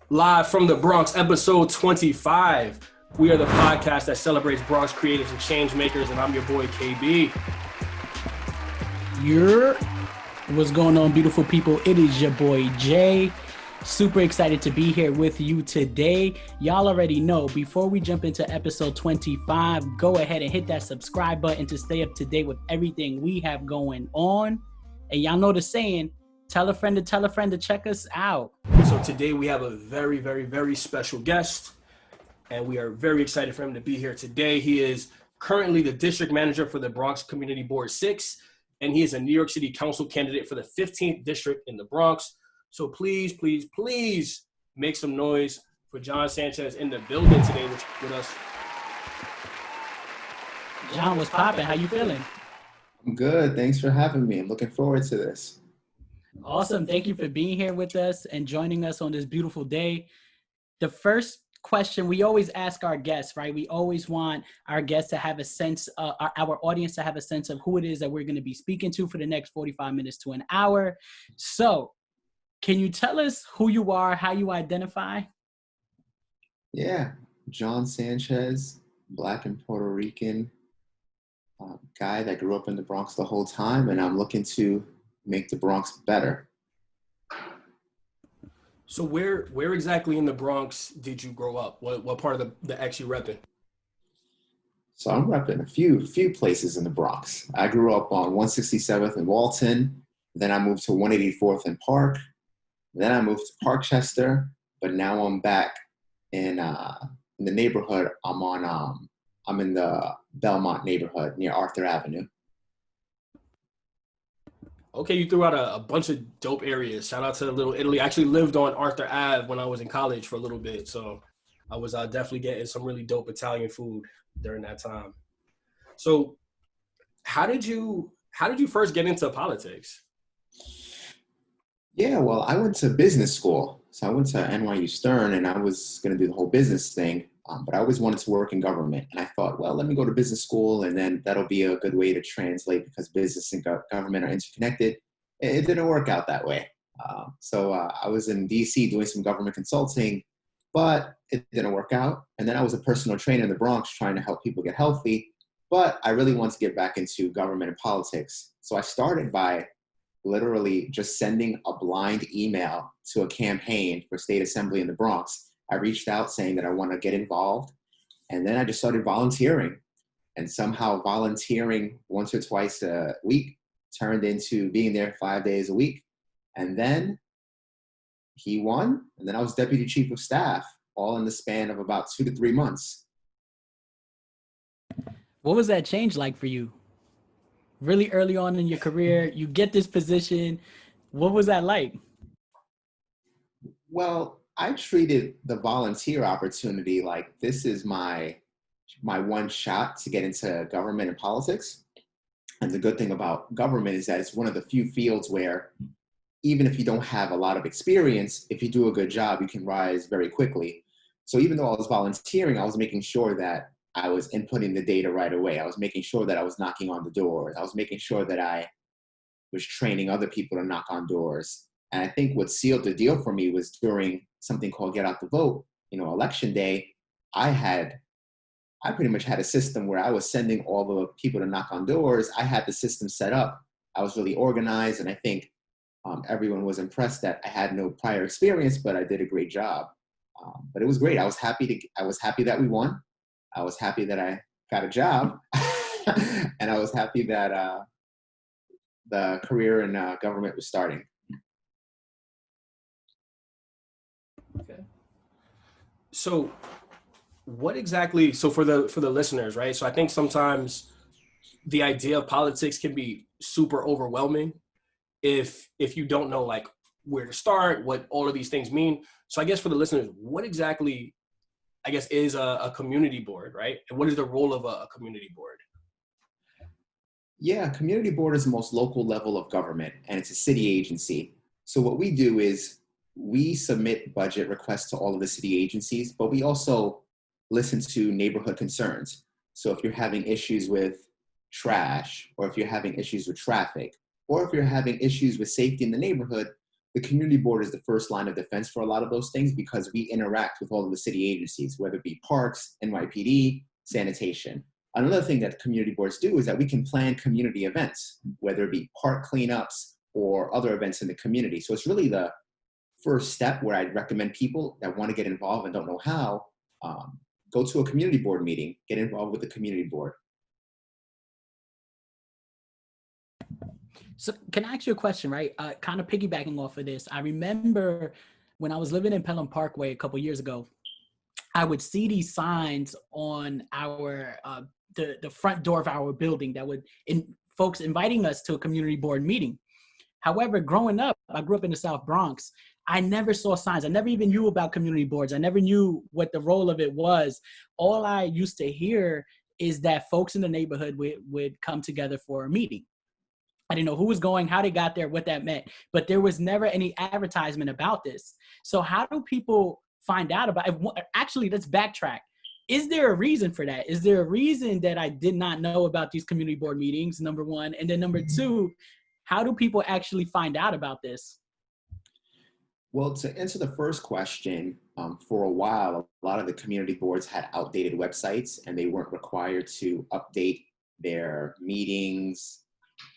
Live from the Bronx, episode 25. We are the podcast that celebrates Bronx creatives and change makers, and I'm your boy KB. What's going on, beautiful people? It is your boy Jay. Super excited to be here with you today. Y'all already know, before we jump into episode 25, go ahead and hit that subscribe button to stay up to date with everything we have going on. And y'all know the saying, tell a friend to check us out. So today we have a very, very, very special guest, and we are very excited for him to be here today. He is currently the district manager for the Bronx Community Board 6, and he is a New York City Council candidate for the 15th district in the Bronx. So please, please, please make some noise for John Sanchez in the building today with us. John, what's poppin'? How you feeling? I'm good. Thanks for having me. I'm looking forward to this. Awesome. Thank you for being here with us and joining us on this beautiful day. The first question we always ask our guests, right? We always want our guests to have a sense, our audience to have a sense of who it is that we're going to be speaking to for the next 45 minutes to an hour. So can you tell us who you are, how you identify? Yeah. John Sanchez, Black and Puerto Rican guy that grew up in the Bronx the whole time, and I'm looking to make the Bronx better. So where exactly in the Bronx did you grow up? What part of the X you repping? So I'm repping a few places in the Bronx. I grew up on 167th and Walton. Then I moved to 184th and Park. Then I moved to Parkchester, but now I'm back in the neighborhood. I'm in the Belmont neighborhood near Arthur Avenue. Okay, you threw out a bunch of dope areas. Shout out to Little Italy. I actually lived on Arthur Ave when I was in college for a little bit, so I was definitely getting some really dope Italian food during that time. So, how did you first get into politics? Yeah, well, I went to business school. So I went to NYU Stern, and I was going to do the whole business thing, but I always wanted to work in government. And I thought, well, let me go to business school, and then that'll be a good way to translate because business and government are interconnected. It didn't work out that way. So I was in DC doing some government consulting, but it didn't work out. And then I was a personal trainer in the Bronx trying to help people get healthy, but I really wanted to get back into government and politics. So I started by literally just sending a blind email to a campaign for state assembly in the Bronx. I reached out saying that I want to get involved. And then I just started volunteering. And somehow volunteering once or twice a week turned into being there 5 days a week. And then he won. And then I was deputy chief of staff, all in the span of about 2 to 3 months. What was that change like for you? Really early on in your career, you get this position. What was that like? Well, I treated the volunteer opportunity like this is my one shot to get into government and politics. And the good thing about government is that it's one of the few fields where even if you don't have a lot of experience, if you do a good job, you can rise very quickly. So even though I was volunteering, I was making sure that I was inputting the data right away. I was making sure that I was knocking on the doors. I was making sure that I was training other people to knock on doors. And I think what sealed the deal for me was during something called Get Out the Vote, election day, I pretty much had a system where I was sending all the people to knock on doors. I had the system set up. I was really organized. And I think everyone was impressed that I had no prior experience, but I did a great job. But it was great. I was happy that we won. I was happy that I got a job, and I was happy that the career in government was starting. Okay. So what exactly, so for the listeners, right? So I think sometimes the idea of politics can be super overwhelming if you don't know like where to start, what all of these things mean. So I guess for the listeners, what exactly I guess is a community board, right? And what is the role of a community board? Yeah, community board is the most local level of government, and it's a city agency. So what we do is we submit budget requests to all of the city agencies, but we also listen to neighborhood concerns. So if you're having issues with trash, or if you're having issues with traffic, or if you're having issues with safety in the neighborhood, the community board is the first line of defense for a lot of those things because we interact with all of the city agencies, whether it be parks, NYPD, sanitation. Another thing that community boards do is that we can plan community events, whether it be park cleanups or other events in the community. So it's really the first step where I'd recommend people that want to get involved and don't know how, go to a community board meeting, get involved with the community board. So can I ask you a question, right? Kind of piggybacking off of this. I remember when I was living in Pelham Parkway a couple years ago, I would see these signs on our the front door of our building that would folks inviting us to a community board meeting. However, growing up, I grew up in the South Bronx. I never saw signs. I never even knew about community boards. I never knew what the role of it was. All I used to hear is that folks in the neighborhood would come together for a meeting. I didn't know who was going, how they got there, what that meant, but there was never any advertisement about this. So how do people find out about it? Actually, let's backtrack. Is there a reason for that? Is there a reason that I did not know about these community board meetings, number one? And then number two, how do people actually find out about this? Well, to answer the first question, for a while, a lot of the community boards had outdated websites and they weren't required to update their meetings,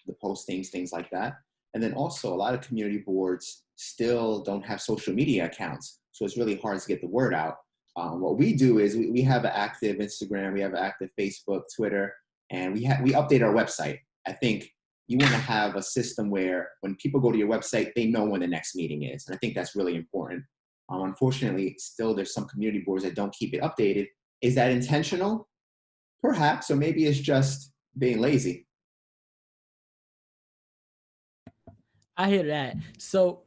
the postings, things like that. And then also a lot of community boards still don't have social media accounts. So it's really hard to get the word out. What we do is we have an active Instagram, we have an active Facebook, Twitter, and we update our website. I think you want to have a system where when people go to your website, they know when the next meeting is. And I think that's really important. Unfortunately, still there's some community boards that don't keep it updated. Is that intentional? Perhaps, or maybe it's just being lazy. I hear that. So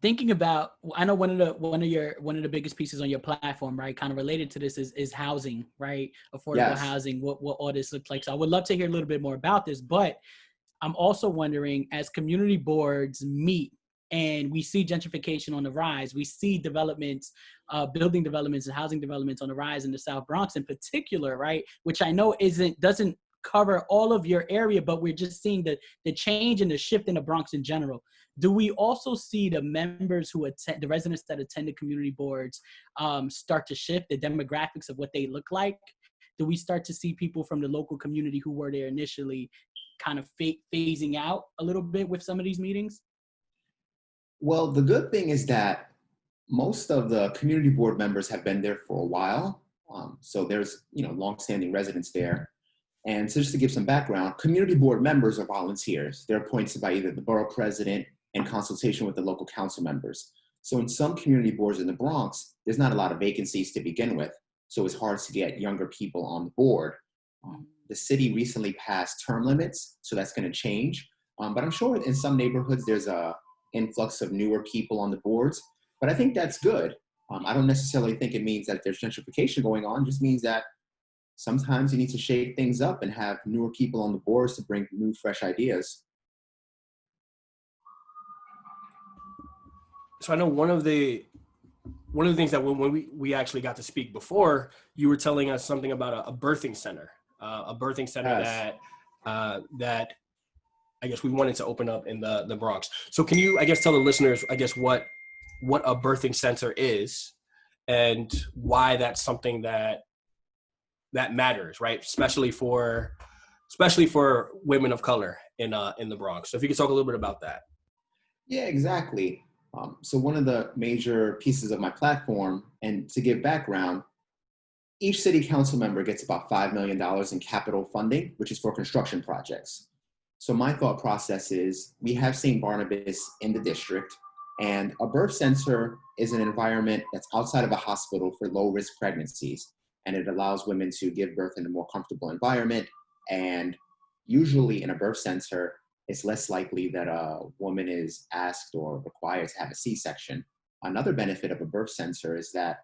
thinking about, I know one of the biggest pieces on your platform, right, kind of related to this is housing, right? Affordable Yes. housing, what all this looks like. So I would love to hear a little bit more about this, but I'm also wondering, as community boards meet and we see gentrification on the rise, we see developments, building developments and housing developments on the rise in the South Bronx in particular, right? Which I know doesn't cover all of your area, but we're just seeing the change and the shift in the Bronx in general. Do we also see the members who attend, the residents that attend the community boards, start to shift the demographics of what they look like? Do we start to see people from the local community who were there initially kind of phasing out a little bit with some of these meetings? Well, the good thing is that most of the community board members have been there for a while. So there's, longstanding residents there. And so just to give some background, community board members are volunteers. They're appointed by either the borough president in consultation with the local council members. So in some community boards in the Bronx, there's not a lot of vacancies to begin with. So it's hard to get younger people on the board. The city recently passed term limits, so that's going to change. But I'm sure in some neighborhoods, there's a influx of newer people on the boards. But I think that's good. I don't necessarily think it means that there's gentrification going on. It just means that sometimes you need to shake things up and have newer people on the boards to bring new, fresh ideas. So I know one of the things that when we actually got to speak before, you were telling us something about a birthing center, yes. that I guess we wanted to open up in the Bronx. So can you, I guess, tell the listeners, I guess, what a birthing center is and why that's something that matters, right? Especially for women of color in the Bronx. So if you could talk a little bit about that. Yeah, exactly. So one of the major pieces of my platform, and to give background, each city council member gets about $5 million in capital funding, which is for construction projects. So my thought process is we have St. Barnabas in the district, and a birth center is an environment that's outside of a hospital for low-risk pregnancies. And it allows women to give birth in a more comfortable environment. And usually in a birth center, it's less likely that a woman is asked or required to have a C-section. Another benefit of a birth center is that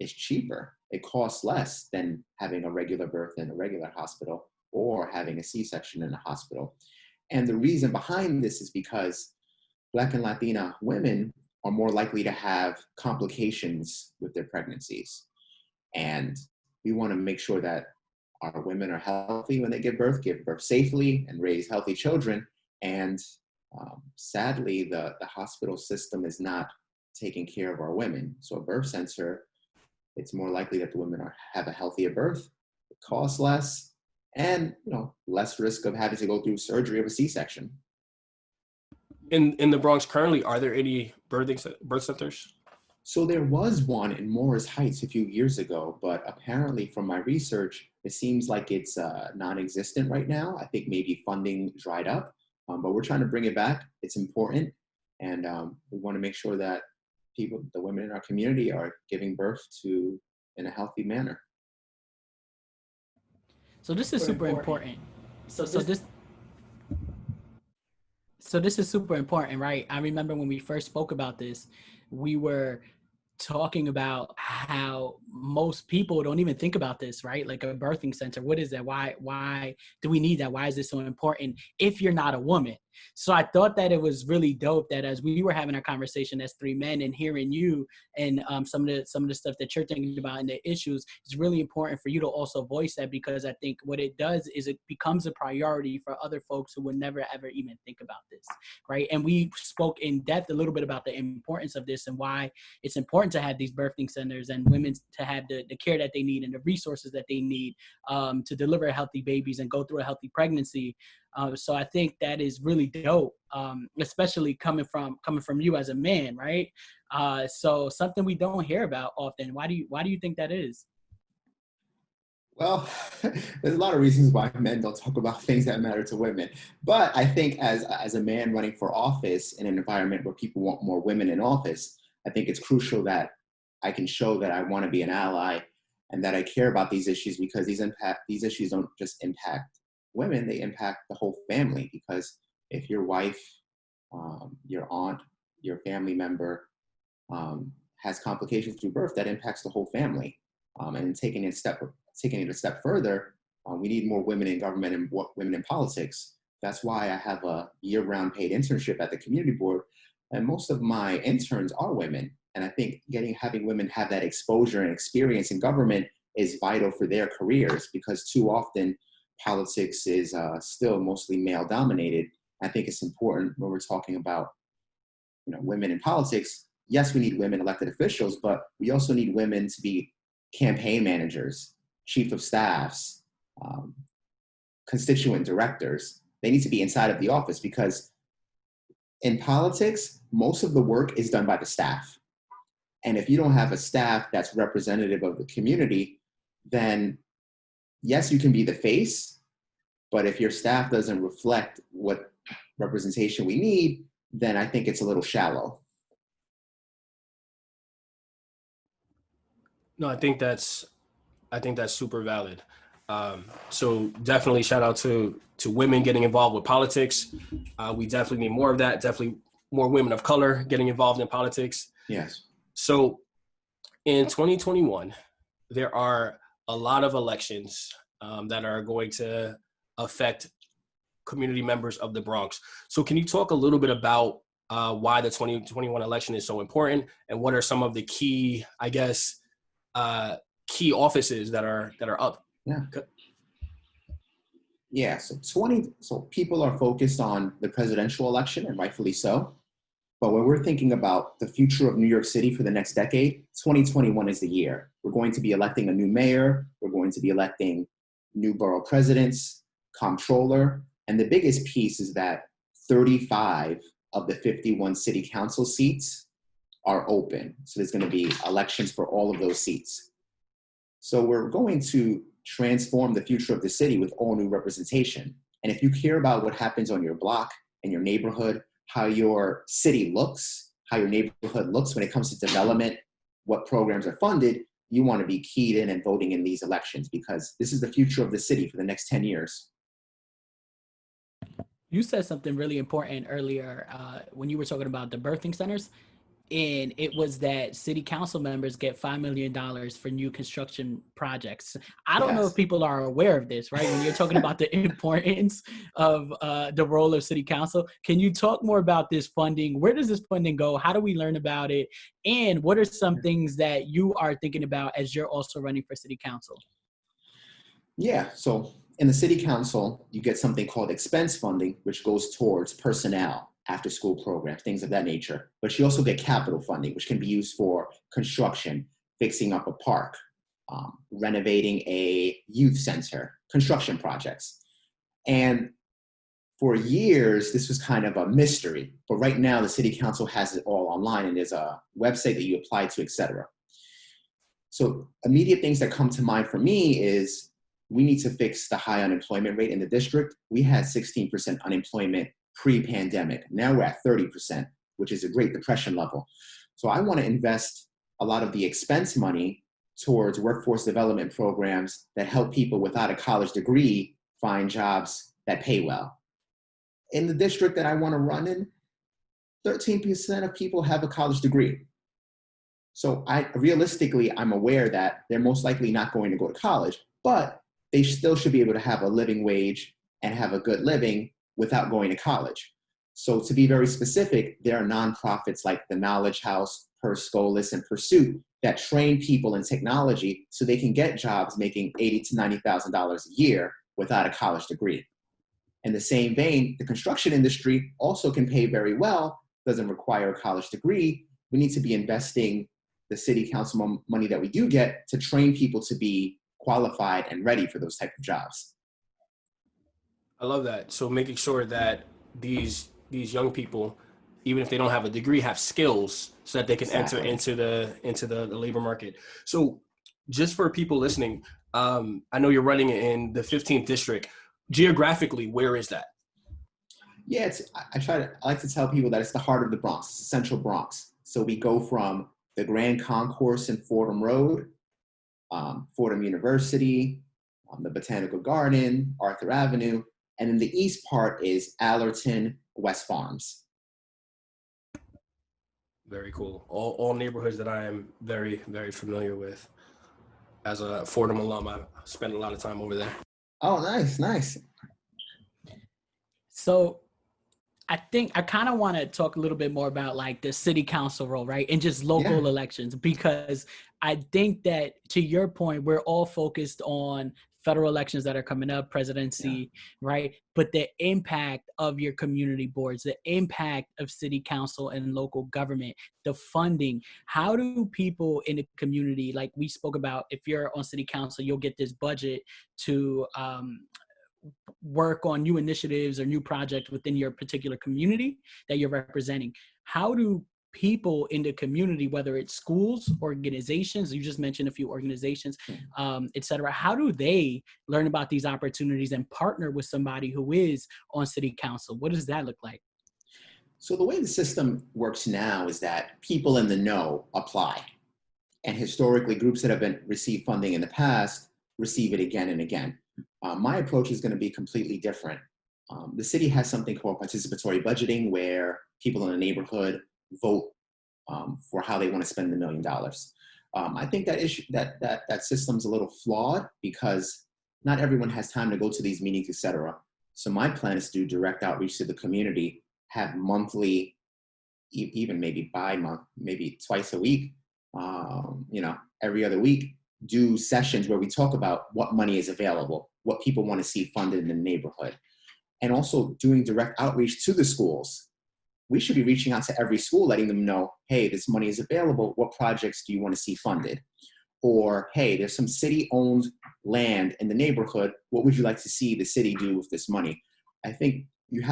it's cheaper. It costs less than having a regular birth in a regular hospital or having a C-section in a hospital. And the reason behind this is because Black and Latina women are more likely to have complications with their pregnancies. And we want to make sure that our women are healthy when they give birth safely, and raise healthy children. And Sadly, the hospital system is not taking care of our women. So a birth center, it's more likely that the women have a healthier birth, it costs less, and less risk of having to go through surgery of a C-section. In the Bronx currently, are there any birth centers? So there was one in Morris Heights a few years ago, but apparently from my research, it seems like it's non-existent right now. I think maybe funding dried up, but we're trying to bring it back. It's important, and we want to make sure that the women in our community are giving birth to in a healthy manner. So this is super important. So this is super important, right? I remember when we first spoke about this, we were talking about how most people don't even think about this, right? Like a birthing center, what is that? Why do we need that? Why is this so important if you're not a woman? So I thought that it was really dope that as we were having our conversation as three men and hearing you and some of the stuff that you're thinking about and the issues, it's really important for you to also voice that, because I think what it does is it becomes a priority for other folks who would never ever even think about this, right? And we spoke in depth a little bit about the importance of this and why it's important to have these birthing centers and women to have the care that they need and the resources that they need to deliver healthy babies and go through a healthy pregnancy. So I think that is really dope, especially coming from you as a man, right? So something we don't hear about often. Why do you think that is? Well, there's a lot of reasons why men don't talk about things that matter to women. But I think as a man running for office in an environment where people want more women in office, I think it's crucial that I can show that I want to be an ally and that I care about these issues, because these issues don't just impact women, they impact the whole family. Because if your wife, your aunt, your family member has complications through birth, that impacts the whole family. And taking it a step further, we need more women in government and women in politics. That's why I have a year-round paid internship at the community board, and most of my interns are women. And I think having women have that exposure and experience in government is vital for their careers, because too often politics is still mostly male dominated. I think it's important when we're talking about women in politics. Yes, we need women elected officials, but we also need women to be campaign managers, chief of staffs, constituent directors. They need to be inside of the office, because in politics, most of the work is done by the staff. And if you don't have a staff that's representative of the community, then yes, you can be the face, but if your staff doesn't reflect what representation we need, then I think it's a little shallow. No, I think that's super valid. So definitely shout out to women getting involved with politics. We definitely need more of that. Definitely more women of color getting involved in politics. Yes. So in 2021, there are a lot of elections that are going to affect community members of the Bronx. So can you talk a little bit about why the 2021 election is so important, and what are some of the key, I guess, key offices that are up? Yeah. Yeah. So people are focused on the presidential election, and rightfully so. But when we're thinking about the future of New York City for the next decade, 2021 is the year. We're going to be electing a new mayor. We're going to be electing new borough presidents, comptroller. And the biggest piece is that 35 of the 51 city council seats are open. So there's going to be elections for all of those seats. So we're going to transform the future of the city with all new representation. And if you care about what happens on your block and your neighborhood, how your city looks, how your neighborhood looks when it comes to development, what programs are funded, you want to be keyed in and voting in these elections, because this is the future of the city for the next 10 years. You said something really important earlier when you were talking about the birthing centers. And it was that city council members get $5 million for new construction projects. I don't know if people are aware of this, right? When you're talking about the importance of the role of city council, can you talk more about this funding? Where does this funding go? How do we learn about it? And what are some things that you are thinking about as you're also running for city council? Yeah, so in the city council, you get something called expense funding, which goes towards personnel. after school programs, things of that nature. But she also get capital funding, which can be used for construction, fixing up a park, renovating a youth center, construction projects. And for years, this was kind of a mystery. But right now, the city council has it all online, and there's a website that you apply to, et cetera. So immediate things that come to mind for me is we need to fix the high unemployment rate in the district. We had 16% unemployment pre-pandemic. Now we're at 30%, which is a Great Depression level. So I want to invest a lot of the expense money towards workforce development programs that help people without a college degree find jobs that pay well. In the district that I want to run in, 13% of people have a college degree. So realistically, I'm aware that they're most likely not going to go to college, but they still should be able to have a living wage and have a good living without going to college. So to be very specific, there are nonprofits like the Knowledge House, Perscolis, and Pursuit that train people in technology so they can get jobs making $80,000 to $90,000 a year without a college degree. In the same vein, the construction industry also can pay very well, doesn't require a college degree. We need to be investing the city council money that we do get to train people to be qualified and ready for those type of jobs. I love that. So making sure that these young people, even if they don't have a degree, have skills so that they can enter into the labor market. So just for people listening, I know you're running in the 15th district. Geographically, where is that? Yeah, I like to tell people that it's the heart of the Bronx, central Bronx. So we go from the Grand Concourse in Fordham Road, Fordham University, the Botanical Garden, Arthur Avenue, and then the east part is Allerton, West Farms. Very cool. All neighborhoods that I am very, very familiar with. As a Fordham alum, I spent a lot of time over there. Oh, nice. So I think I kind of want to talk a little bit more about like the city council role, right? And just local elections, because I think that to your point, we're all focused on federal elections that are coming up, presidency, right? But the impact of your community boards, the impact of city council and local government, the funding, how do people in the community, like we spoke about, if you're on city council, you'll get this budget to work on new initiatives or new projects within your particular community that you're representing. How do people in the community, whether it's schools, organizations, you just mentioned a few organizations, et cetera, how do they learn about these opportunities and partner with somebody who is on city council? What does that look like? So the way the system works now is that people in the know apply. And historically, groups that have received funding in the past receive it again and again. My approach is going to be completely different. The city has something called participatory budgeting, where people in the neighborhood vote for how they want to spend the $1 million. I think that system's a little flawed because not everyone has time to go to these meetings, etc. So my plan is to do direct outreach to the community, have monthly, even maybe bi-month, maybe twice a week, every other week, do sessions where we talk about what money is available, what people want to see funded in the neighborhood, and also doing direct outreach to the schools. We should be reaching out to every school, letting them know, hey, this money is available. What projects do you want to see funded? Or, hey, there's some city-owned land in the neighborhood. What would you like to see the city do with this money? I think we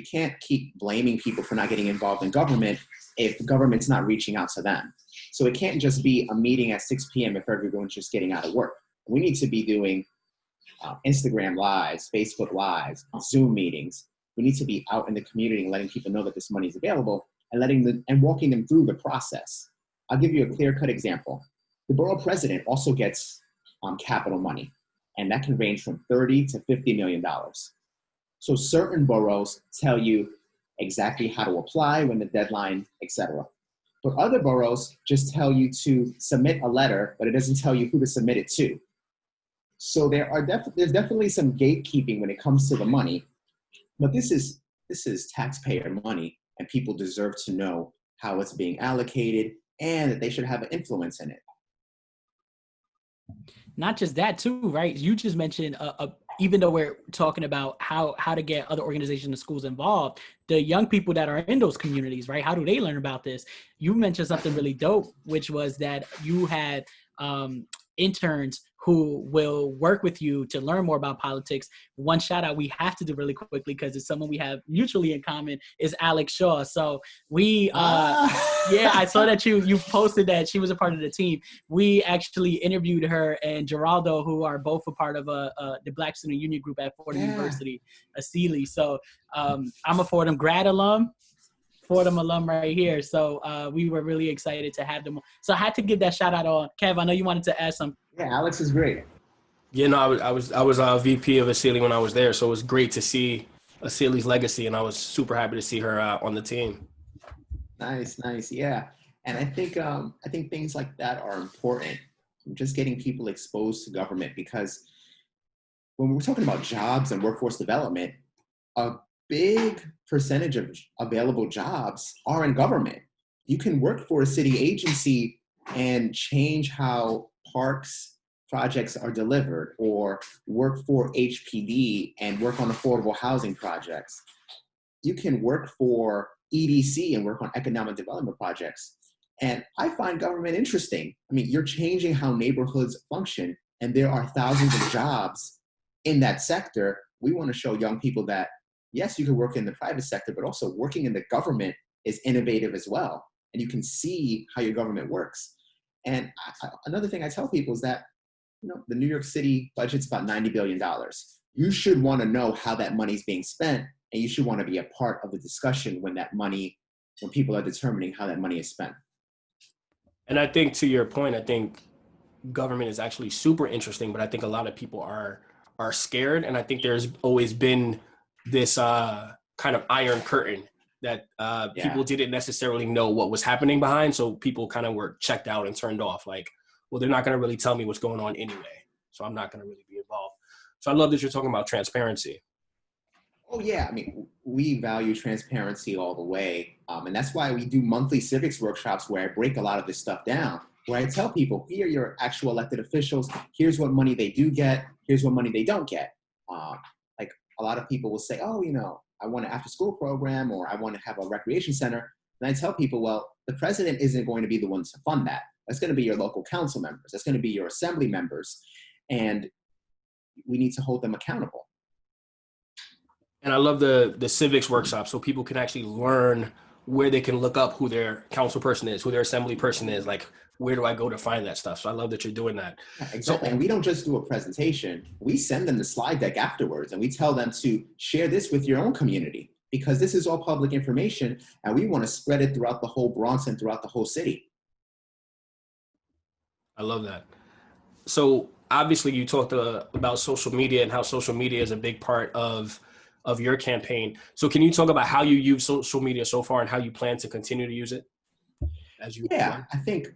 can't keep blaming people for not getting involved in government if government's not reaching out to them. So it can't just be a meeting at 6 p.m. if everyone's just getting out of work. We need to be doing Instagram lives, Facebook lives, Zoom meetings. We need to be out in the community and letting people know that this money is available and walking them through the process. I'll give you a clear-cut example. The borough president also gets capital money, and that can range from $30 to $50 million. So certain boroughs tell you exactly how to apply, when the deadline, etc. But other boroughs just tell you to submit a letter, but it doesn't tell you who to submit it to. So there's definitely some gatekeeping when it comes to the money, but this is taxpayer money, and people deserve to know how it's being allocated and that they should have an influence in it. Not just that too, right? You just mentioned even though we're talking about how to get other organizations and schools involved, the young people that are in those communities, right? How do they learn about this? You mentioned something really dope, which was that you had interns who will work with you to learn more about politics. One shout out we have to do really quickly because it's someone we have mutually in common is Alex Shaw. So we, yeah, I saw that you posted that she was a part of the team. We actually interviewed her and Geraldo, who are both a part of the Black Student Union group at Fordham University, Sealy. So I'm a Fordham grad alum. Fordham alum right here. So we were really excited to have them. So I had to give that shout out on Kev. I know you wanted to add something. Yeah, Alex is great. Yeah, no, I was VP of Asili when I was there, so it was great to see Asili's legacy, and I was super happy to see her on the team. Nice, yeah. And I think things like that are important. Just getting people exposed to government, because when we're talking about jobs and workforce development, a big percentage of available jobs are in government. You can work for a city agency and change how parks projects are delivered, or work for HPD and work on affordable housing projects. You can work for EDC and work on economic development projects. And I find government interesting. I mean, you're changing how neighborhoods function, and there are thousands of jobs in that sector. We want to show young people that, yes, you can work in the private sector, but also working in the government is innovative as well. And you can see how your government works. And another thing I tell people is that, the New York City budget's about $90 billion. You should want to know how that money is being spent, and you should want to be a part of the discussion when people are determining how that money is spent. And I think, to your point, I think government is actually super interesting, but I think a lot of people are scared. And I think there's always been this kind of iron curtain that people didn't necessarily know what was happening behind. So people kind of were checked out and turned off. Like, well, they're not going to really tell me what's going on anyway, so I'm not going to really be involved. So I love that you're talking about transparency. Oh, yeah. I mean, we value transparency all the way. And that's why we do monthly civics workshops where I break a lot of this stuff down, where I tell people, here are your actual elected officials. Here's what money they do get. Here's what money they don't get. Like a lot of people will say, oh, I want an after school program, or I want to have a recreation center. And I tell people, well, the president isn't going to be the one to fund that. That's going to be your local council members. That's going to be your assembly members. And we need to hold them accountable. And I love the civics workshop, so people can actually learn where they can look up who their council person is, who their assembly person is, like, where do I go to find that stuff? So I love that you're doing that. Yeah, exactly. And we don't just do a presentation. We send them the slide deck afterwards, and we tell them to share this with your own community, because this is all public information, and we want to spread it throughout the whole Bronx and throughout the whole city. I love that. So obviously you talked about social media and how social media is a big part of your campaign. So can you talk about how you use social media so far and how you plan to continue to use it as you plan? I think,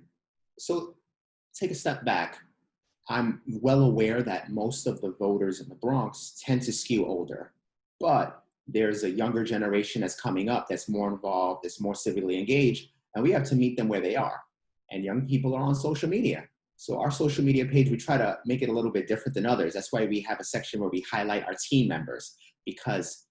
so take a step back. I'm well aware that most of the voters in the Bronx tend to skew older, but there's a younger generation that's coming up that's more involved, that's more civically engaged, and we have to meet them where they are. And young people are on social media. So our social media page, we try to make it a little bit different than others. That's why we have a section where we highlight our team members, because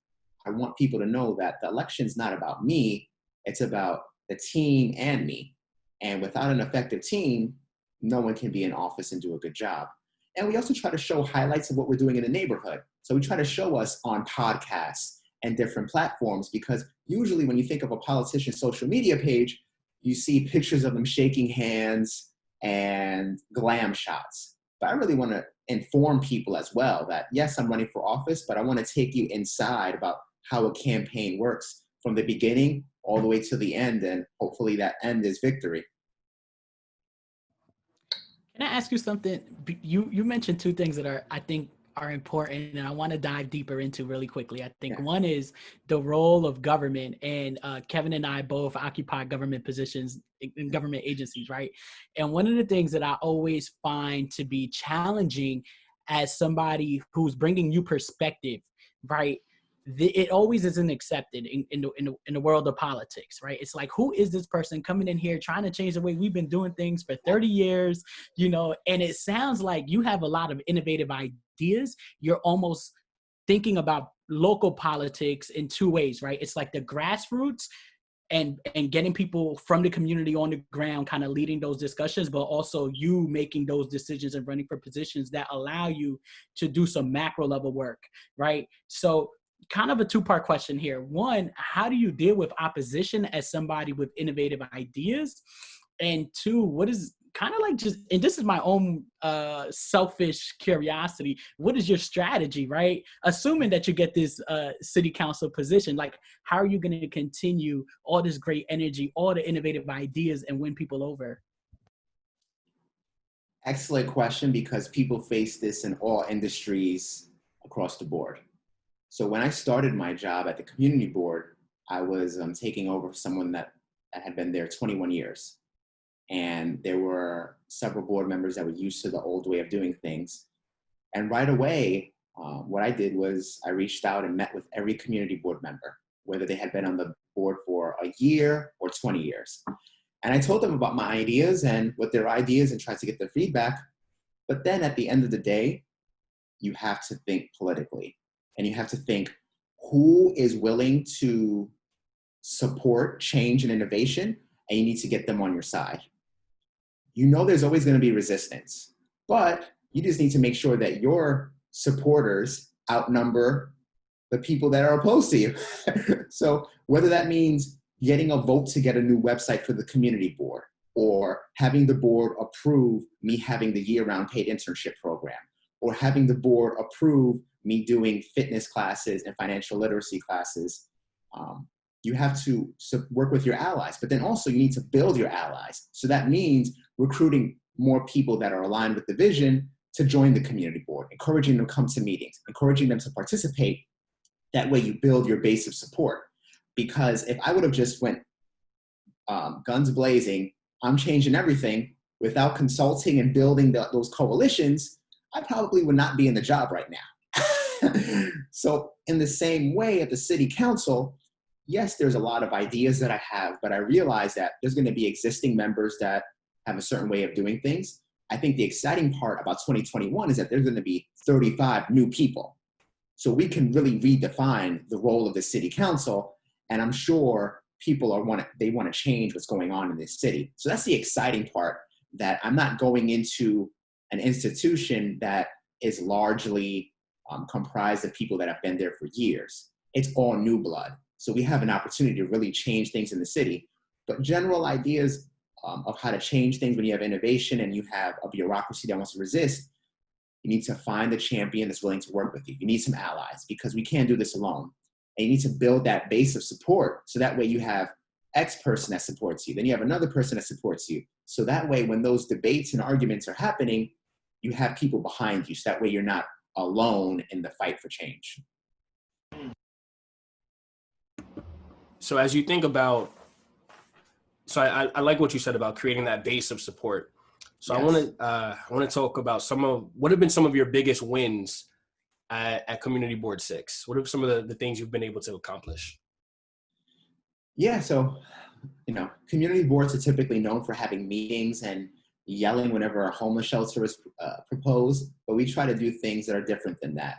I want people to know that the election's not about me, it's about the team and me. And without an effective team, no one can be in office and do a good job. And we also try to show highlights of what we're doing in the neighborhood. So we try to show us on podcasts and different platforms, because usually when you think of a politician's social media page, you see pictures of them shaking hands and glam shots. But I really want to inform people as well that, yes, I'm running for office, but I want to take you inside about how a campaign works from the beginning all the way to the end. And hopefully that end is victory. Can I ask you something? You mentioned two things that I think are important, and I want to dive deeper into really quickly. I think one is the role of government, and Kevin and I both occupy government positions in government agencies, right? And one of the things that I always find to be challenging as somebody who's bringing you perspective, right? It always isn't accepted in the world of politics, right? It's like, who is this person coming in here trying to change the way we've been doing things for 30 years, and it sounds like you have a lot of innovative ideas ideas, you're almost thinking about local politics in two ways, right? It's like the grassroots and getting people from the community on the ground, kind of leading those discussions, but also you making those decisions and running for positions that allow you to do some macro level work, right? So kind of a two-part question here. One, how do you deal with opposition as somebody with innovative ideas? And two, what is kind of like just, and this is my own selfish curiosity, what is your strategy, right? Assuming that you get this city council position, like how are you going to continue all this great energy, all the innovative ideas and win people over? Excellent question, because people face this in all industries across the board. So when I started my job at the community board, I was taking over for someone that had been there 21 years. And there were several board members that were used to the old way of doing things. And right away, what I did was I reached out and met with every community board member, whether they had been on the board for a year or 20 years. And I told them about my ideas and what their ideas and tried to get their feedback. But then at the end of the day, you have to think politically. And you have to think, who is willing to support change and innovation? And you need to get them on your side. You know there's always going to be resistance, but you just need to make sure that your supporters outnumber the people that are opposed to you. So whether that means getting a vote to get a new website for the community board, or having the board approve me having the year-round paid internship program, or having the board approve me doing fitness classes and financial literacy classes, you have to work with your allies, but then also you need to build your allies. So that means recruiting more people that are aligned with the vision to join the community board, encouraging them to come to meetings, encouraging them to participate. That way you build your base of support. Because if I would have just went guns blazing, I'm changing everything without consulting and building those coalitions, I probably would not be in the job right now. So in the same way at the city council, yes, there's a lot of ideas that I have, but I realize that there's going to be existing members that have a certain way of doing things. I think the exciting part about 2021 is that there's going to be 35 new people. So we can really redefine the role of the city council. And I'm sure people want to change what's going on in this city. So that's the exciting part, that I'm not going into an institution that is largely comprised of people that have been there for years. It's all new blood. So we have an opportunity to really change things in the city. But general ideas of how to change things when you have innovation and you have a bureaucracy that wants to resist, you need to find a champion that's willing to work with you. You need some allies, because we can't do this alone. And you need to build that base of support, so that way you have X person that supports you. Then you have another person that supports you. So that way when those debates and arguments are happening, you have people behind you. So that way you're not alone in the fight for change. So as you think about, so I like what you said about creating that base of support. So yes. I want to talk about what have been some of your biggest wins at Community Board 6. What are some of the things you've been able to accomplish? Yeah, so community boards are typically known for having meetings and yelling whenever a homeless shelter is proposed, but we try to do things that are different than that.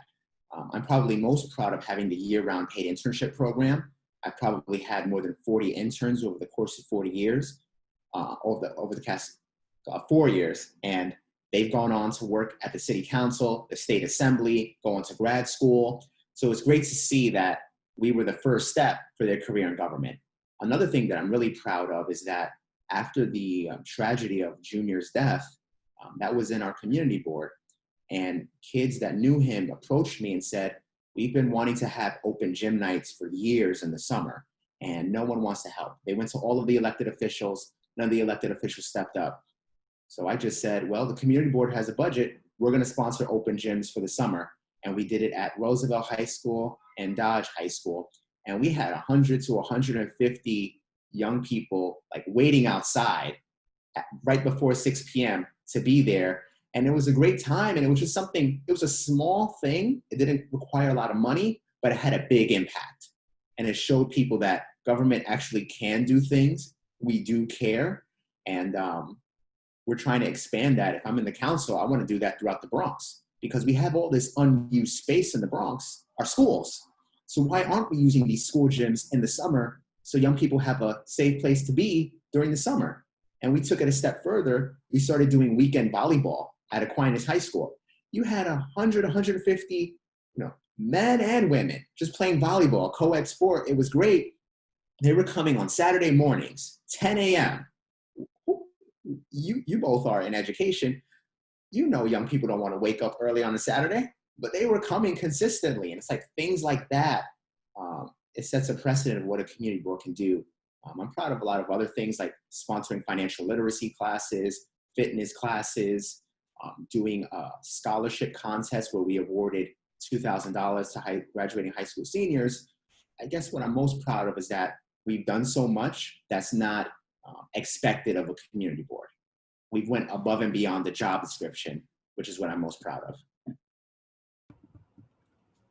I'm probably most proud of having the year-round paid internship program. I've probably had more than 40 interns over the course of 40 years, over the past 4 years, and they've gone on to work at the city council, the state assembly, go on to grad school. So it's great to see that we were the first step for their career in government. Another thing that I'm really proud of is that after the tragedy of Junior's death, that was in our community board, and kids that knew him approached me and said, we've been wanting to have open gym nights for years in the summer, and no one wants to help. They went to all of the elected officials. None of the elected officials stepped up. So I just said, well, the community board has a budget. We're going to sponsor open gyms for the summer. And we did it at Roosevelt High School and Dodge High School. And we had 100 to 150 young people like waiting outside right before 6 p.m. to be there. And it was a great time. And it was just something, it was a small thing. It didn't require a lot of money, but it had a big impact. And it showed people that government actually can do things. We do care. And we're trying to expand that. If I'm in the council, I want to do that throughout the Bronx. because we have all this unused space in the Bronx, our schools. So why aren't we using these school gyms in the summer so young people have a safe place to be during the summer? And we took it a step further. We started doing weekend volleyball at Aquinas High School. You had 100, 150, men and women just playing volleyball, co-ed sport. It was great. They were coming on Saturday mornings, 10 a.m. You both are in education. Young people don't want to wake up early on a Saturday, but they were coming consistently. And it's like things like that. It sets a precedent of what a community board can do. I'm proud of a lot of other things like sponsoring financial literacy classes, fitness classes, doing a scholarship contest where we awarded $2,000 to graduating high school seniors. I guess what I'm most proud of is that we've done so much that's not expected of a community board. We went above and beyond the job description, which is what I'm most proud of.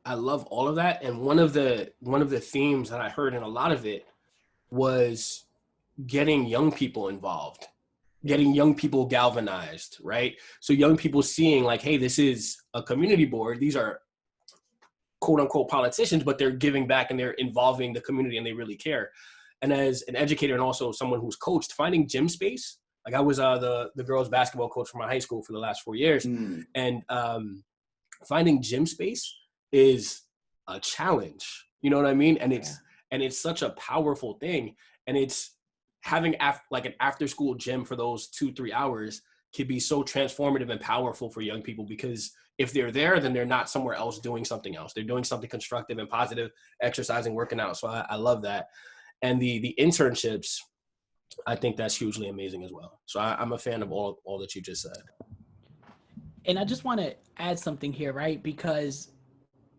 I love all of that. And one of the themes that I heard in a lot of it was getting young people involved, getting young people galvanized, right? So young people seeing like, hey, this is a community board. These are quote unquote politicians, but they're giving back and they're involving the community and they really care. And as an educator and also someone who's coached, finding gym space, like I was the girls basketball coach for my high school for the last 4 years. And finding gym space is a challenge, you know what I mean? And it's such a powerful thing. And it's having like an after school gym for those 2-3 hours could be so transformative and powerful for young people, because if they're there, then they're not somewhere else doing something else. They're doing something constructive and positive, exercising, working out. So I love that. And the internships, I think that's hugely amazing as well. So I'm a fan of all that you just said. And I just want to add something here, right? Because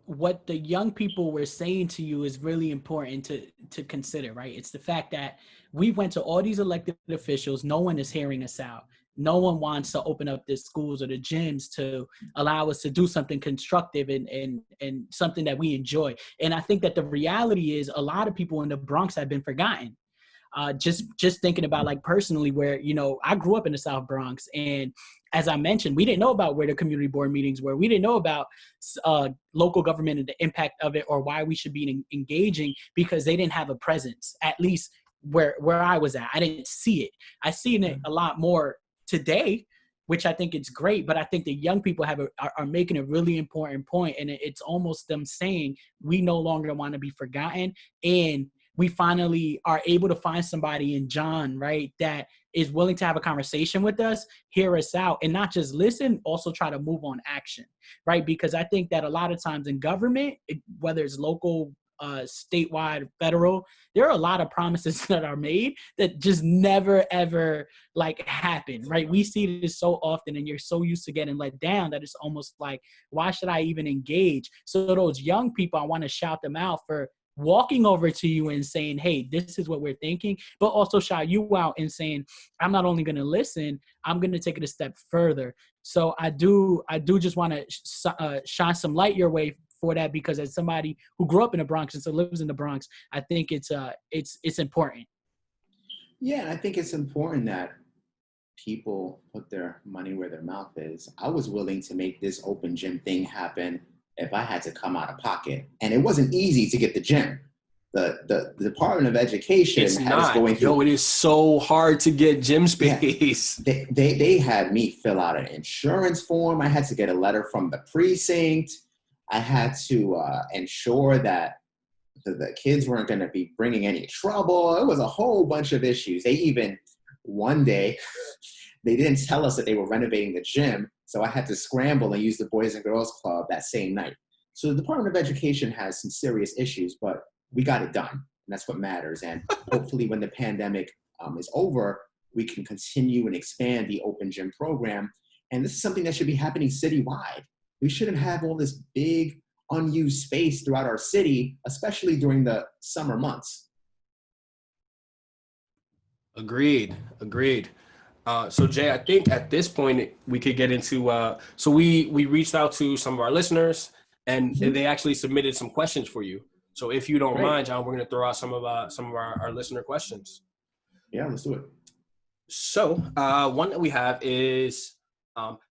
what the young people were saying to you is really important to consider, right? It's the fact that we went to all these elected officials. No one is hearing us out. No one wants to open up the schools or the gyms to allow us to do something constructive and something that we enjoy. And I think that the reality is a lot of people in the Bronx have been forgotten. Just thinking about like personally where, I grew up in the South Bronx, and as I mentioned, we didn't know about where the community board meetings were. We didn't know about local government and the impact of it, or why we should be engaging, because they didn't have a presence, at least where I was at. I didn't see it. I seen it a lot more today, which I think it's great, but I think the young people are making a really important point, and it's almost them saying we no longer want to be forgotten, and we finally are able to find somebody in John, right, that is willing to have a conversation with us, hear us out, and not just listen, also try to move on action, right? Because I think that a lot of times in government, whether it's local, statewide, federal, there are a lot of promises that are made that just never, ever happen, right? We see this so often, and you're so used to getting let down that it's almost like, why should I even engage? So those young people, I want to shout them out for walking over to you and saying, hey, this is what we're thinking, but also shout you out and saying, I'm not only going to listen, I'm going to take it a step further. So I do just want to shine some light your way for that, because as somebody who grew up in the Bronx and still lives in the Bronx, I think it's important. Yeah, I think it's important that people put their money where their mouth is. I was willing to make this open gym thing happen if I had to come out of pocket. And it wasn't easy to get the gym. The Department of Education had us going through. It is so hard to get gym space. Yeah, they had me fill out an insurance form. I had to get a letter from the precinct. I had to ensure that the kids weren't going to be bringing any trouble. It was a whole bunch of issues. They even, one day, they didn't tell us that they were renovating the gym, so I had to scramble and use the Boys and Girls Club that same night. So the Department of Education has some serious issues, but we got it done, and that's what matters. And hopefully when the pandemic is over, we can continue and expand the open gym program. And this is something that should be happening citywide. We shouldn't have all this big unused space throughout our city, especially during the summer months. Agreed. So Jay, I think at this point we could get into, so we reached out to some of our listeners, and they actually submitted some questions for you. So if you don't mind, John, we're going to throw out some of our listener questions. Yeah, let's do it. So one that we have is,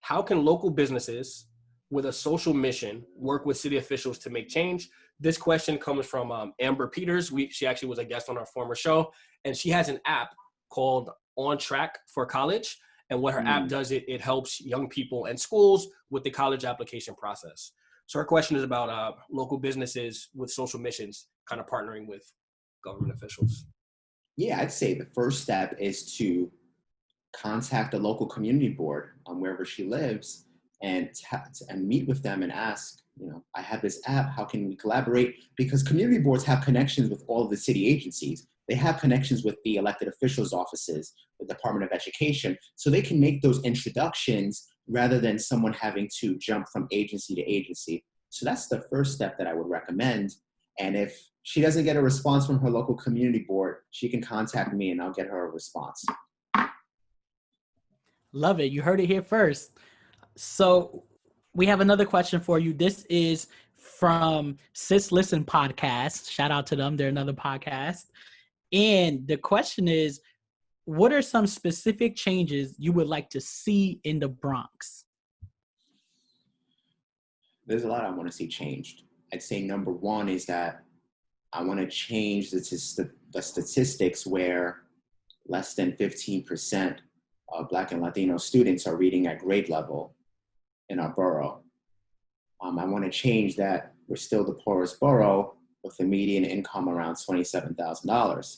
how can local businesses with a social mission work with city officials to make change? This question comes from Amber Peters. She actually was a guest on our former show, and she has an app called On Track for College. And what her app does, it helps young people and schools with the college application process. So her question is about local businesses with social missions kind of partnering with government officials. Yeah, I'd say the first step is to contact the local community board on wherever she lives and meet with them and ask, I have this app, how can we collaborate? Because community boards have connections with all of the city agencies. They have connections with the elected officials' offices, the Department of Education, so they can make those introductions rather than someone having to jump from agency to agency. So that's the first step that I would recommend. And if she doesn't get a response from her local community board, she can contact me and I'll get her a response. Love it. You heard it here first. So we have another question for you. This is from Sis Listen Podcast. Shout out to them. They're another podcast. And the question is, what are some specific changes you would like to see in the Bronx? There's a lot I want to see changed. I'd say number one is that I want to change the statistics where less than 15% of Black and Latino students are reading at grade level in our borough. I want to change that. We're still the poorest borough with a median income around $27,000.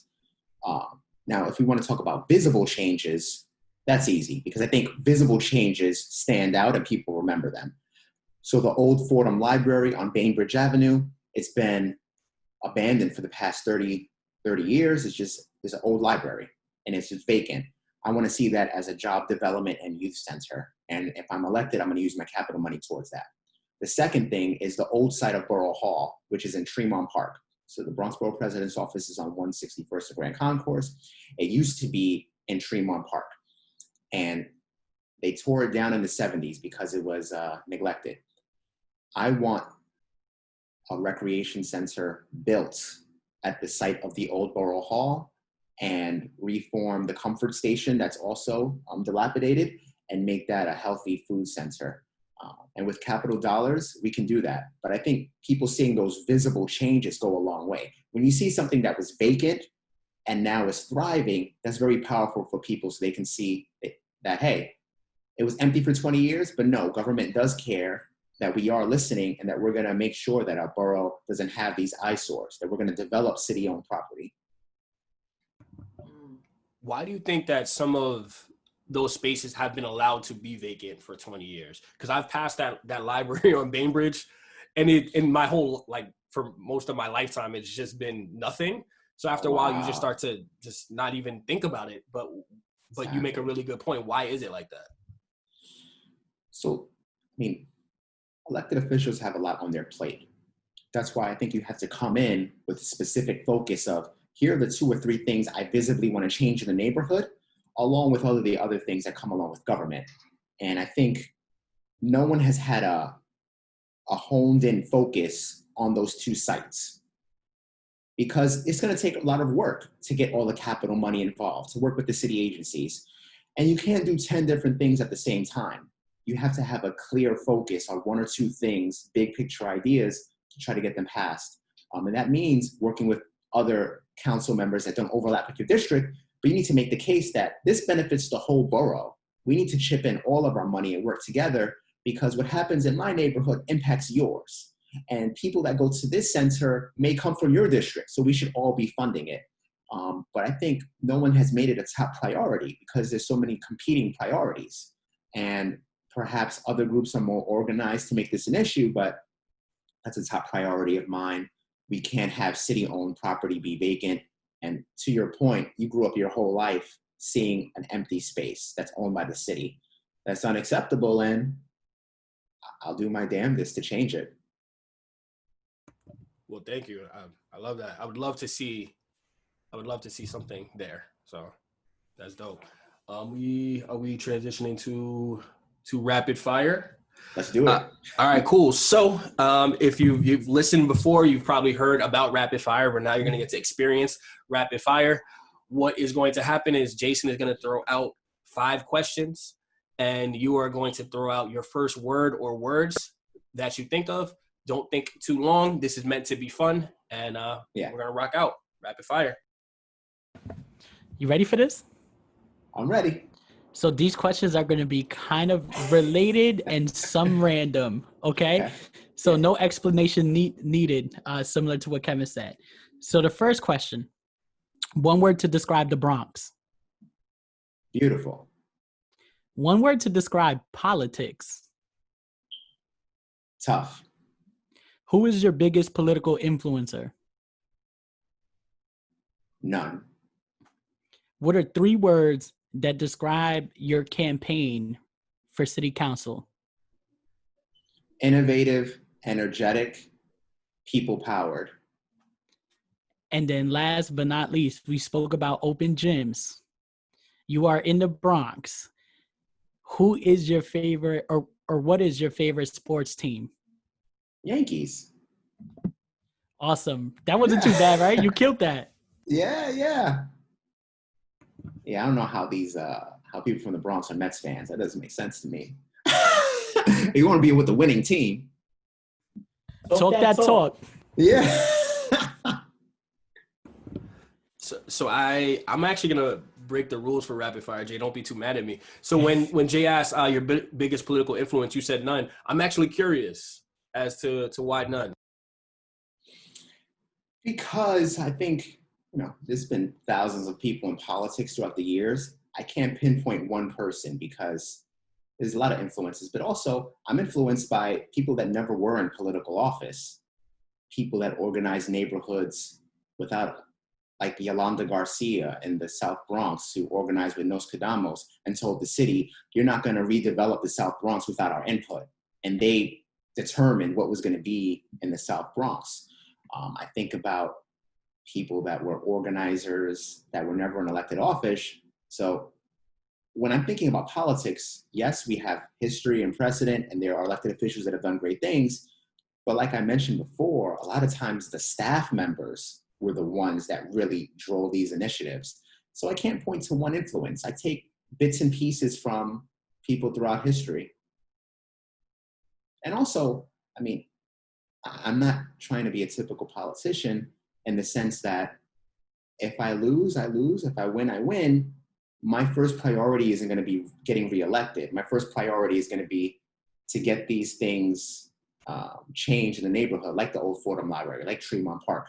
Now, if we want to talk about visible changes, that's easy because I think visible changes stand out and people remember them. So the old Fordham Library on Bainbridge Avenue, it's been abandoned for the past 30 years. It's an old library and it's just vacant. I want to see that as a job development and youth center. And if I'm elected, I'm going to use my capital money towards that. The second thing is the old site of Borough Hall, which is in Tremont Park. So the Bronx Borough President's office is on 161st and Grand Concourse. It used to be in Tremont Park. And they tore it down in the 70s because it was neglected. I want a recreation center built at the site of the old Borough Hall and reform the comfort station that's also dilapidated and make that a healthy food center. And with capital dollars, we can do that. But I think people seeing those visible changes go a long way. When you see something that was vacant and now is thriving, that's very powerful for people so they can see that, hey, it was empty for 20 years, but no, government does care, that we are listening, and that we're going to make sure that our borough doesn't have these eyesores, that we're going to develop city-owned property. Why do you think that some of those spaces have been allowed to be vacant for 20 years? Because I've passed that library on Bainbridge, and in my whole, for most of my lifetime, it's just been nothing. So after a while, you just start to just not even think about it. But exactly. You make a really good point. Why is it like that? So, elected officials have a lot on their plate. That's why I think you have to come in with a specific focus of, here are the 2 or 3 things I visibly want to change in the neighborhood, along with all of the other things that come along with government. And I think no one has had a honed in focus on those 2 sites, because it's going to take a lot of work to get all the capital money involved, to work with the city agencies. And you can't do 10 different things at the same time. You have to have a clear focus on 1 or 2 things, big picture ideas, to try to get them passed. And that means working with other council members that don't overlap with your district, but you need to make the case that this benefits the whole borough. We need to chip in all of our money and work together, because what happens in my neighborhood impacts yours. And people that go to this center may come from your district, so we should all be funding it. But I think no one has made it a top priority because there's so many competing priorities. And perhaps other groups are more organized to make this an issue, but that's a top priority of mine. We can't have city-owned property be vacant. And to your point, you grew up your whole life seeing an empty space that's owned by the city. That's unacceptable, and I'll do my damnedest to change it. Well, thank you. I love that. I would love to see something there. So that's dope. Are we transitioning to rapid fire? Let's do it. All right, cool. So if you've listened before, you've probably heard about rapid fire, but now you're going to get to experience rapid fire. What is going to happen is Jason is going to throw out 5 questions, and you are going to throw out your first word or words that you think of. Don't think too long. This is meant to be fun, and we're gonna rock out rapid fire. You ready for this? I'm ready. So these questions are going to be kind of related and some random, okay? So no explanation needed, similar to what Kevin said. So the first question, one word to describe the Bronx. Beautiful. One word to describe politics. Tough. Who is your biggest political influencer? None. What are 3 words that describe your campaign for city council? Innovative, energetic, people-powered. And then last but not least, we spoke about open gyms. You are in the Bronx. Who is your favorite or what is your favorite sports team? Yankees. Awesome. That wasn't too bad, right? You killed that. Yeah, I don't know how people from the Bronx are Mets fans. That doesn't make sense to me. You want to be with the winning team. Talk that talk. Yeah. So I'm actually gonna break the rules for rapid fire, Jay. Don't be too mad at me. So when Jay asked your biggest political influence, you said none. I'm actually curious as to why none. Because I think, there's been thousands of people in politics throughout the years. I can't pinpoint one person because there's a lot of influences, but also I'm influenced by people that never were in political office, people that organize neighborhoods without, like Yolanda Garcia in the South Bronx, who organized with Nos Quedamos and told the city, you're not going to redevelop the South Bronx without our input. And they determined what was going to be in the South Bronx. I think about people that were organizers that were never in elected office. So when I'm thinking about politics, yes, we have history and precedent, and there are elected officials that have done great things. But like I mentioned before, a lot of times the staff members were the ones that really drove these initiatives. So I can't point to one influence. I take bits and pieces from people throughout history. And also, I'm not trying to be a typical politician in the sense that if I lose, I lose. If I win, I win. My first priority isn't going to be getting reelected. My first priority is going to be to get these things changed in the neighborhood, like the old Fordham Library, like Tremont Park.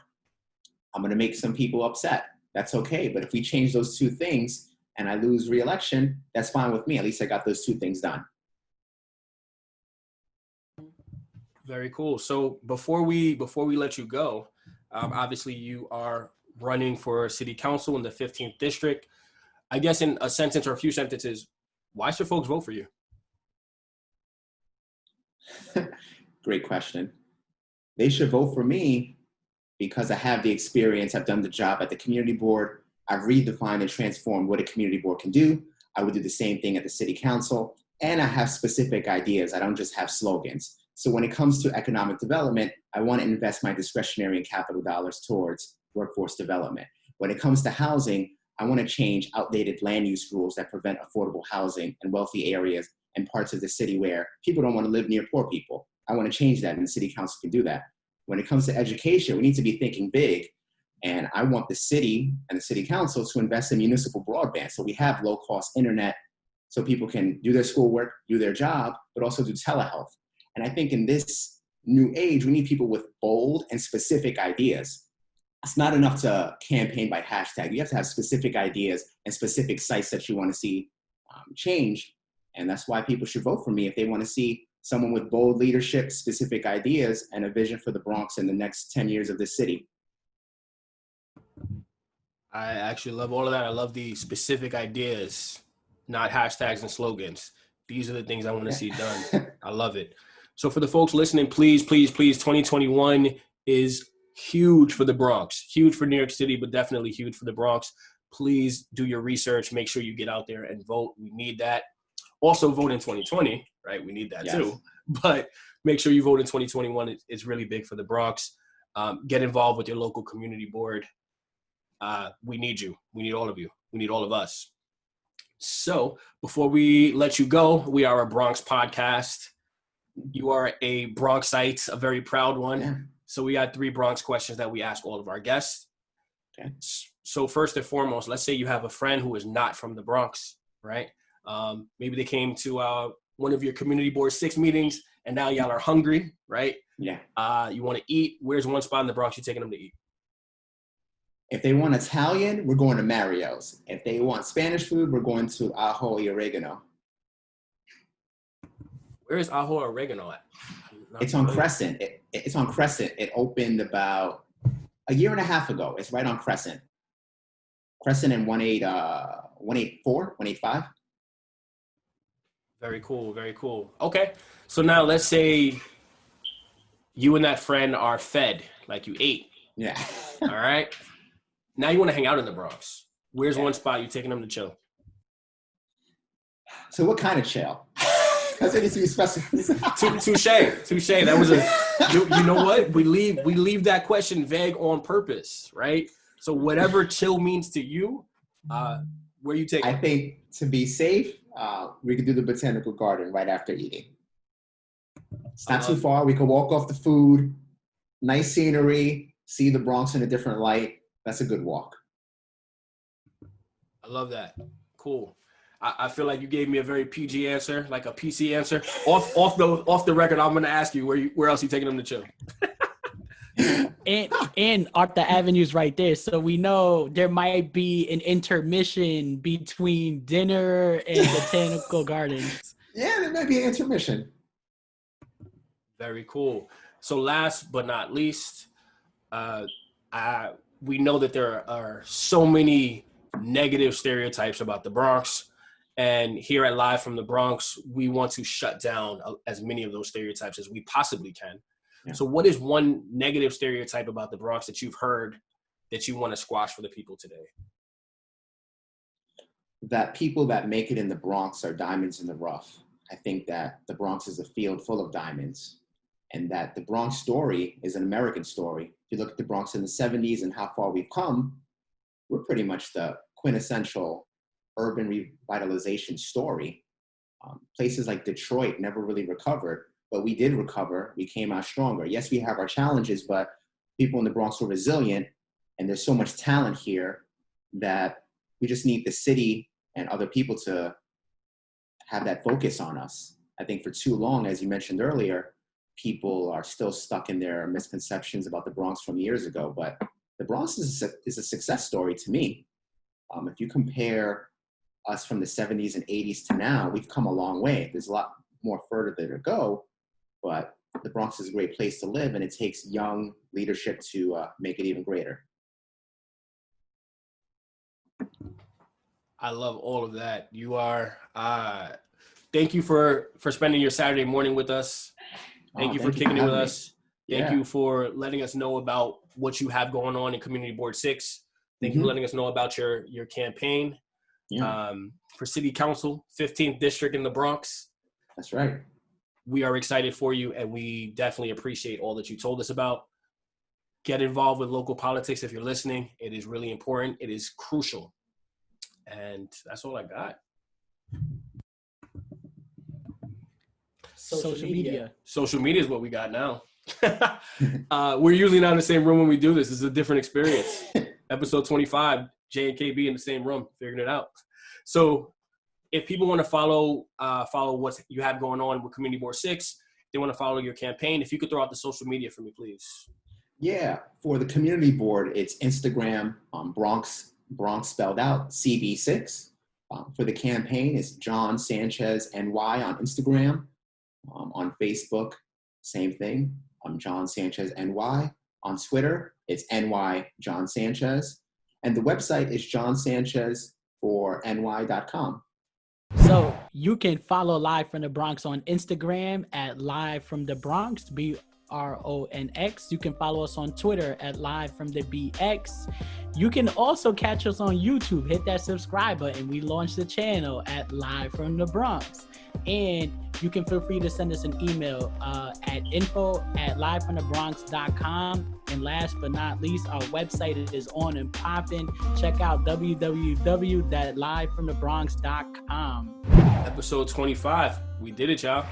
I'm going to make some people upset. That's okay. But if we change those 2 things and I lose reelection, that's fine with me. At least I got those 2 things done. Very cool. So before we let you go, obviously you are running for city council in the 15th district. I guess in a sentence or a few sentences, why should folks vote for you? Great question. They should vote for me because I have the experience. I've done the job at the community board. I've redefined and transformed what a community board can do. I would do the same thing at the city council. And I have specific ideas. I don't just have slogans. So when it comes to economic development, I want to invest my discretionary and capital dollars towards workforce development. When it comes to housing, I want to change outdated land use rules that prevent affordable housing in wealthy areas and parts of the city where people don't want to live near poor people. I want to change that, and the city council can do that. When it comes to education, we need to be thinking big. And I want the city and the city council to invest in municipal broadband. So we have low-cost internet so people can do their schoolwork, do their job, but also do telehealth. And I think in this new age, we need people with bold and specific ideas. It's not enough to campaign by hashtag. You have to have specific ideas and specific sites that you want to see change. And that's why people should vote for me if they want to see someone with bold leadership, specific ideas, and a vision for the Bronx in the next 10 years of this city. I actually love all of that. I love the specific ideas, not hashtags and slogans. These are the things I want to see done. I love it. So for the folks listening, please, 2021 is huge for the Bronx, huge for New York City, but definitely huge for the Bronx. Please do your research. Make sure you get out there and vote. We need that. Also vote in 2020, right? We need that too. But make sure you vote in 2021. It's really big for the Bronx. Get involved with your local community board. We need you. We need all of you. We need all of us. So before we let you go, we are a Bronx podcast. You are a Bronxite, a very proud one. Yeah. So we got 3 Bronx questions that we ask all of our guests. Okay. So first and foremost, let's say you have a friend who is not from the Bronx, right? Maybe they came to one of your community board 6 meetings, and now y'all are hungry, right? Yeah. You want to eat. Where's one spot in the Bronx you're taking them to eat? If they want Italian, we're going to Mario's. If they want Spanish food, we're going to Ajo y Oregano. Where is Ajo Oregano at? It's on Crescent. It's on Crescent. It opened about a year and a half ago. It's right on Crescent. Crescent and 184, 185. Very cool, very cool. Okay, so now let's say you and that friend are fed, like you ate. Yeah. All right. Now you want to hang out in the Bronx. Where's one spot you're taking them to chill? So what kind of chill? Because it needs to be specific. Touche. That was you know what? We leave that question vague on purpose, right? So whatever chill means to you, where you take I it? think to be safe, we could do the botanical garden right after eating. It's not too far. We could walk off the food, nice scenery, see the Bronx in a different light. That's a good walk. I love that. Cool. I feel like you gave me a very PG answer, like a PC answer. Off the record, I'm gonna ask you where else you taking them to chill. And Arthur Avenue's right there, so we know there might be an intermission between dinner and botanical gardens. Yeah, there might be an intermission. Very cool. So last but not least, we know that there are so many negative stereotypes about the Bronx. And here at Live from the Bronx, we want to shut down as many of those stereotypes as we possibly can. Yeah. So what is one negative stereotype about the Bronx that you've heard that you want to squash for the people today? That people that make it in the Bronx are diamonds in the rough. I think that the Bronx is a field full of diamonds, and that the Bronx story is an American story. If you look at the Bronx in the 70s and how far we've come, we're pretty much the quintessential urban revitalization story. Places like Detroit never really recovered, but we did recover. We came out stronger. Yes, we have our challenges, but people in the Bronx were resilient, and there's so much talent here that we just need the city and other people to have that focus on us. I think for too long, as you mentioned earlier, people are still stuck in their misconceptions about the Bronx from years ago, but the Bronx is a success story to me. If you compare us from the 70s and 80s to now, we've come a long way. There's a lot more further there to go, but the Bronx is a great place to live, and it takes young leadership to make it even greater. I love all of that. You are, thank you for spending your Saturday morning with us. Thank you for kicking it with us. Thank you for letting us know about what you have going on in Community Board 6. Thank you for letting us know about your campaign for City Council, 15th District in the Bronx. That's right. We are excited for you, and we definitely appreciate all that you told us about. Get involved with local politics if you're listening. It is really important. It is crucial. And that's all I got. Social media. Social media is what we got now. We're usually not in the same room when we do this. This is a different experience. Episode 25, J and KB in the same room, figuring it out. So if people want to follow what you have going on with Community Board 6, they want to follow your campaign, if you could throw out the social media for me, please. Yeah, for the community board, it's Instagram, Bronx spelled out, CB6. For the campaign, it's John Sanchez NY on Instagram. On Facebook, same thing. I'm John Sanchez NY. On Twitter, it's NY John Sanchez. And the website is johnsanchez4ny.com. So you can follow Live from the Bronx on Instagram at Live from the Bronx, BRONX. You can follow us on Twitter at Live from the BX. You can also catch us on YouTube. Hit that subscribe button. We launched the channel at Live from the Bronx. And you can feel free to send us an email at info@livefromthebronx.com. And last but not least, our website is on and popping. Check out www.livefromthebronx.com. Episode 25. We did it, y'all.